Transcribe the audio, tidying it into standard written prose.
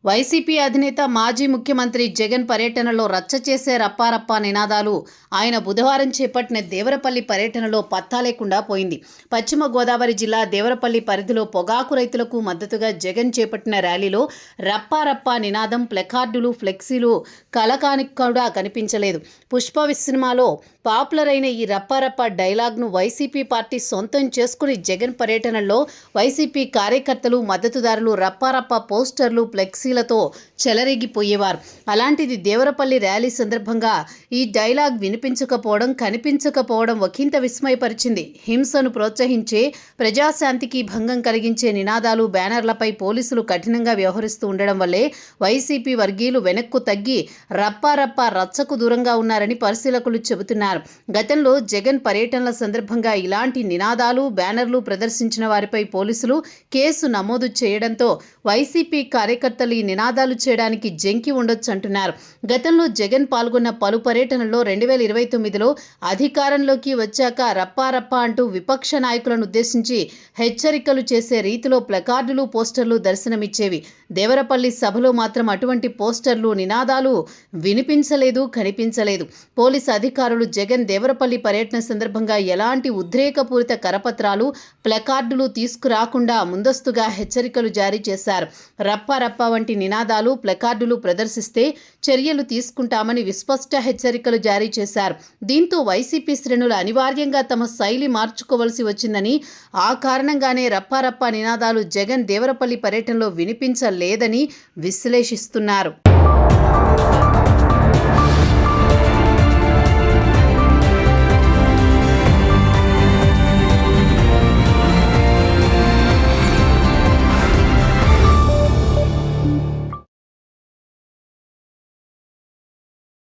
YCP అధినేత మాజీ ముఖ్యమంత్రి జగన్ పర్యటనలో రచ్చ చేసే రప్పారప్ప నినాదాలు ఆయన బుధవారం చేపట్టిన దేవరపల్లి పర్యటనలో పత్తా లేకుండా పోయింది. పశ్చిమ గోదావరి జిల్లా దేవరపల్లి పరిధిలో పొగాకు రైతులకు మద్దతుగా జగన్ చేపట్టిన ర్యాలీలో రప్పారప్ప నినాదం, ప్లకార్డులు, ఫ్లెక్సీలు కలకానికి కూడా కనిపించలేదు. పుష్ప సినిమాలో పాపులర్ అయిన ఈ రప్పారప్ప డైలాగ్ను వైసీపీ పార్టీ సొంతం చేసుకుని జగన్ పర్యటనలో వైసీపీ కార్యకర్తలు, మద్దతుదారులు రప్పారప్ప పోస్టర్లు, ఫ్లెక్సీలతో చెలరేగిపోయేవారు. అలాంటిది దేవరపల్లి ర్యాలీ సందర్భంగా ఈ డైలాగ్ వినిపించకపోవడం, కనిపించకపోవడం ఒకంత విస్మయపరిచింది. హింసను ప్రోత్సహించే, ప్రజాశాంతికి భంగం కలిగించే నినాదాలు, బ్యానర్లపై పోలీసులు కఠినంగా వ్యవహరిస్తూ ఉండడం వల్లే వైసీపీ వర్గీయులు వెనక్కు తగ్గి రప్పారప్ప రచ్చకు దూరంగా ఉన్నారని పరిశీలకులు చెబుతున్నారు. గతంలో జగన్ పర్యటనల సందర్భంగా ఇలాంటి నినాదాలు, బ్యానర్లు ప్రదర్శించిన వారిపై పోలీసులు కేసు నమోదు చేయడంతో వైసీపీ కార్యకర్తలు ఈ నినాదాలు చేయడానికి జంకి ఉండొచ్చంటున్నారు. గతంలో జగన్ పాల్గొన్న పలు పర్యటనల్లో 2029లో అధికారంలోకి వచ్చాక రప్పారప్ప అంటూ విపక్ష నాయకులను ఉద్దేశించి హెచ్చరికలు చేసే రీతిలో ప్లకార్డులు, పోస్టర్లు దర్శనమిచ్చేవి. దేవరపల్లి సభలో మాత్రం అటువంటి పోస్టర్లు, నినాదాలు వినిపించలేదు, కనిపించలేదు. పోలీసు అధికారులు జగన్ దేవరపల్లి పర్యటన సందర్భంగా ఎలాంటి ఉద్రేకపూరిత కరపత్రాలు, ప్లకార్డులు తీసుకురాకుండా ముందస్తుగా హెచ్చరికలు జారీ చేశారు. రప్పారప్ప వంటి నినాదాలు, ప్లకార్డులు ప్రదర్శిస్తే చర్యలు తీసుకుంటామని విస్పష్ట హెచ్చరికలు జారీ చేశారు. దీంతో వైసీపీ శ్రేణులు అనివార్యంగా తమ శైలి మార్చుకోవలసి వచ్చిందని, ఆ కారణంగానే రప్పారప్ప నినాదాలు జగన్ దేవరపల్లి పర్యటనలో వినిపించలేదని విశ్లేషిస్తున్నారు.